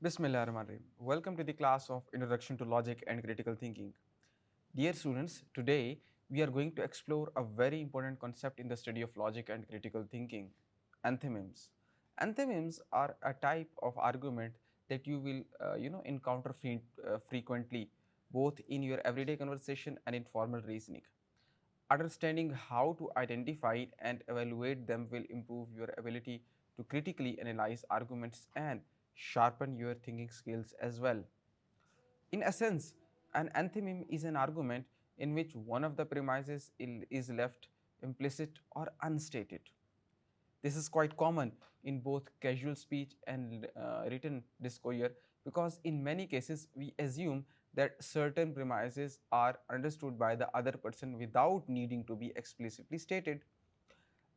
Bismillahirrahmanirrahim. Welcome to the class of Introduction to Logic and Critical Thinking. Dear students, today we are going to explore a very important concept in the study of logic and critical thinking, anthemins. Anthemins are a type of argument that you will encounter frequently both in your everyday conversation and in formal reasoning. Understanding how to identify and evaluate them will improve your ability to critically analyze arguments and sharpen your thinking skills as well. In essence, an anthemim is an argument in which one of the premises is left implicit or unstated. This is quite common in both casual speech and written discourse because in many cases we assume that certain premises are understood by the other person without needing to be explicitly stated.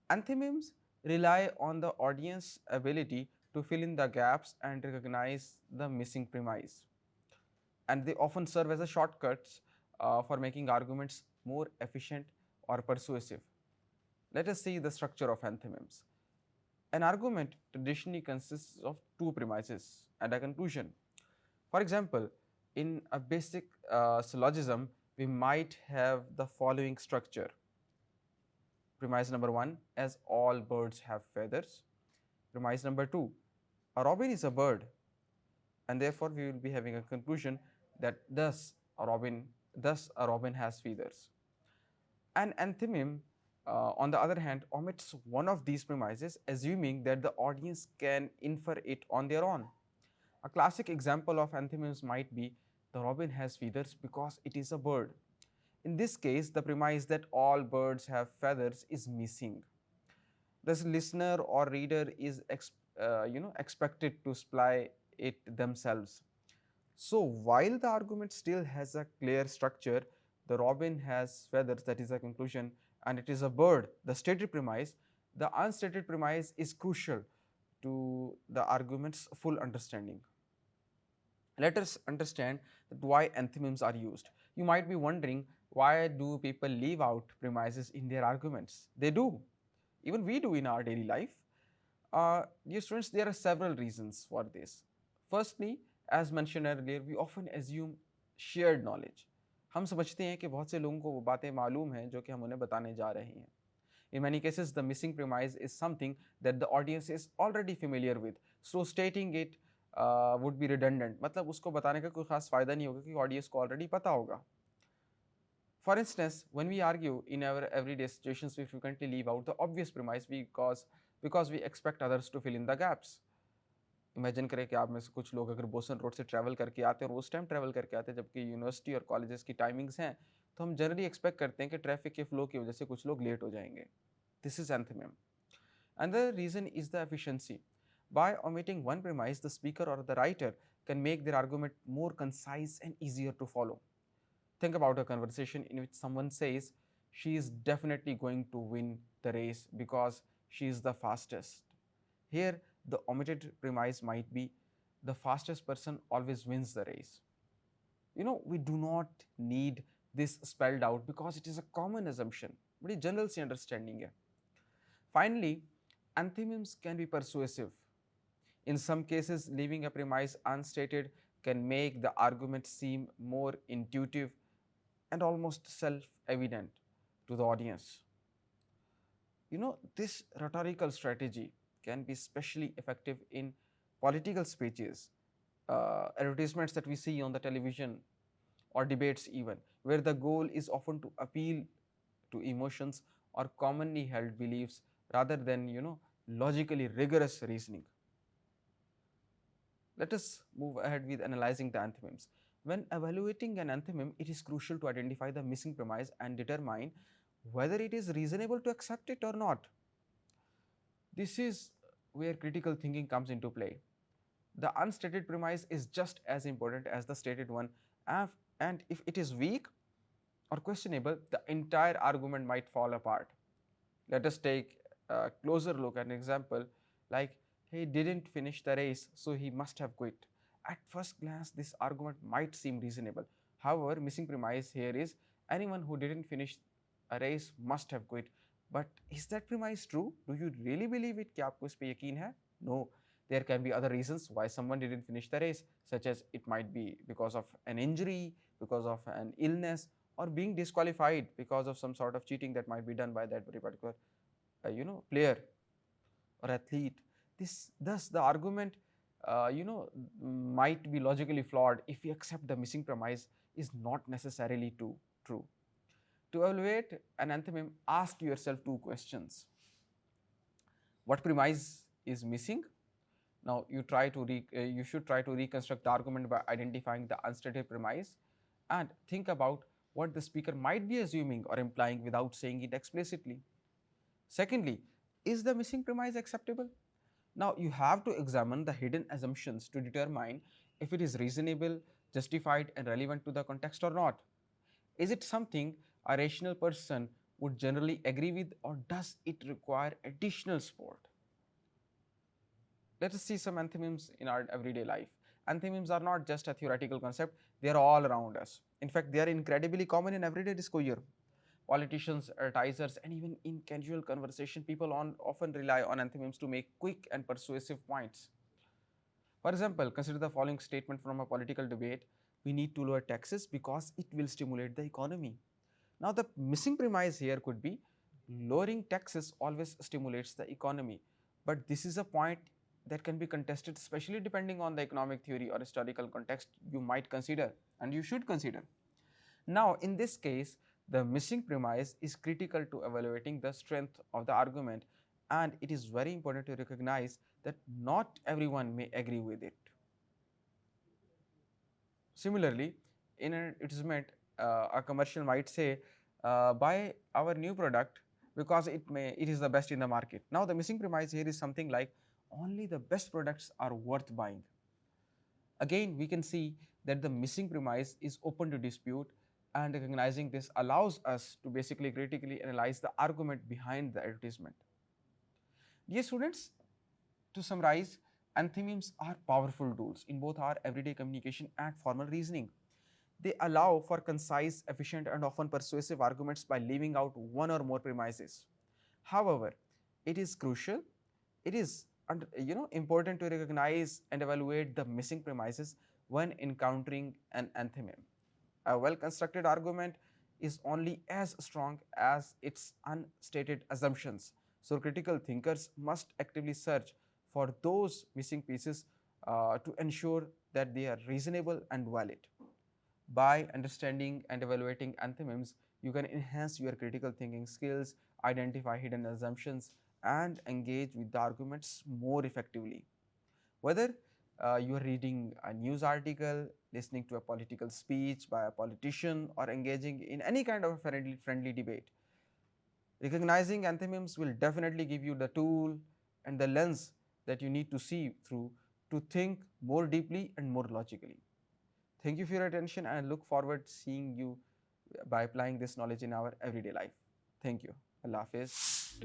Anthemims rely on the audience's ability to fill in the gaps and recognize the missing premise, and they often serve as a shortcuts for making arguments more efficient or persuasive. Let us see the structure of anthemims. An argument traditionally consists of two premises and a conclusion. For example, in a basic syllogism, we might have the following structure. Premise number one, as all birds have feathers. Premise number two, a robin is a bird, and therefore we will be having a conclusion that thus a robin has feathers. An anthemim, on the other hand, omits one of these premises, assuming that the audience can infer it on their own. A classic example of anthemims might be the robin has feathers because it is a bird. In this case, the premise that all birds have feathers is missing. The listener or reader is expected to supply it themselves. So while the argument still has a clear structure, the robin has feathers, that is a conclusion, and it is a bird, the stated premise, the unstated premise is crucial to the argument's full understanding. Let us understand that why anthemims are used. You might be wondering, why do people leave out premises in their arguments? They do. Even we do in our daily life. Dear students, there are several reasons for this. Firstly, as mentioned earlier, we often assume shared knowledge. हम समझते हैं कि बहुत से लोगों को वो बातें मालूम हैं जो कि हम उन्हें बताने जा रहे हैं. In many cases, the missing premise is something that the audience is already familiar with. So stating it would be redundant. मतलब उसको बताने का कोई खास फायदा नहीं होगा क्योंकि audience को already पता होगा. For instance, when we argue in our everyday situations, we frequently leave out the obvious premise because we expect others to fill in the gaps. Imagine करें कि आप में से कुछ लोग अगर बोसन रोड से ट्रैवल करके आते हैं और उस टाइम ट्रैवल करके आते हैं जबकि यूनिवर्सिटी और कॉलेजेस की टाइमिंग्स हैं, तो हम जनरली एक्सपेक्ट करते हैं कि ट्रैफिक के फ्लो की वजह से कुछ लोग लेट हो जाएंगे. दिस इज एंथेमिम. Another reason is the efficiency. By omitting one premise, the speaker or the writer can make their argument more concise and easier to follow. Think about a conversation in which someone says she is definitely going to win the race because she is the fastest. Here, the omitted premise might be the fastest person always wins the race. We do not need this spelled out because it is a common assumption, but a general understanding. Finally, anthemims can be persuasive. In some cases, leaving a premise unstated can make the argument seem more intuitive and almost self-evident to the audience. This rhetorical strategy can be especially effective in political speeches, advertisements that we see on the television, or debates even, where the goal is often to appeal to emotions or commonly held beliefs rather than, logically rigorous reasoning. Let us move ahead with analyzing the anthemims. When evaluating an anthemim, it is crucial to identify the missing premise and determine whether it is reasonable to accept it or not. This is where critical thinking comes into play. The unstated premise is just as important as the stated one, and if it is weak or questionable, the entire argument might fall apart. Let us take a closer look at an example like he didn't finish the race, so he must have quit. At first glance, this argument might seem reasonable. However, missing premise here is anyone who didn't finish a race must have quit. But is that premise true? Do you really believe it? क्या आपको इस पे यकीन है? No. There can be other reasons why someone didn't finish the race, such as it might be because of an injury, because of an illness, or being disqualified because of some sort of cheating that might be done by that very particular player or athlete. This thus the argument might be logically flawed if we accept the missing premise is not necessarily true. To evaluate an anthememe, ask yourself two questions: what premise is missing? Now you should try to reconstruct the argument by identifying the unstated premise, and think about what the speaker might be assuming or implying without saying it explicitly. Secondly, is the missing premise acceptable? Now you have to examine the hidden assumptions to determine if it is reasonable, justified, and relevant to the context or not. Is it something a rational person would generally agree with, or does it require additional support? Let us see some antonyms in our everyday life. Antonyms are not just a theoretical concept, they are all around us. In fact, they are incredibly common in everyday discourse. Politicians, advertisers, and even in casual conversation, people often rely on antonyms to make quick and persuasive points. For example, consider the following statement from a political debate: we need to lower taxes because it will stimulate the economy. Now, the missing premise here could be lowering taxes always stimulates the economy, but this is a point that can be contested, especially depending on the economic theory or historical context you might consider and you should consider. Now, in this case, the missing premise is critical to evaluating the strength of the argument, and it is very important to recognize that not everyone may agree with it. Similarly, in an advertisement, a commercial might say, "Buy our new product because it is the best in the market." Now, the missing premise here is something like, "Only the best products are worth buying." Again, we can see that the missing premise is open to dispute, and recognizing this allows us to basically critically analyze the argument behind the advertisement. Dear students, to summarize, antonyms are powerful tools in both our everyday communication and formal reasoning. They allow for concise, efficient, and often persuasive arguments by leaving out one or more premises. However, it is crucial, it is important to recognize and evaluate the missing premises when encountering an antonym. A well-constructed argument is only as strong as its unstated assumptions. So critical thinkers must actively search for those missing pieces to ensure that they are reasonable and valid. By understanding and evaluating anthonyms, you can enhance your critical thinking skills, identify hidden assumptions, and engage with the arguments more effectively. Whether you are reading a news article, listening to a political speech by a politician, or engaging in any kind of a friendly debate, recognizing anthonyms will definitely give you the tool and the lens that you need to see through to think more deeply and more logically. Thank you for your attention, and I look forward to seeing you by applying this knowledge in our everyday life. Thank you. Allah Hafiz.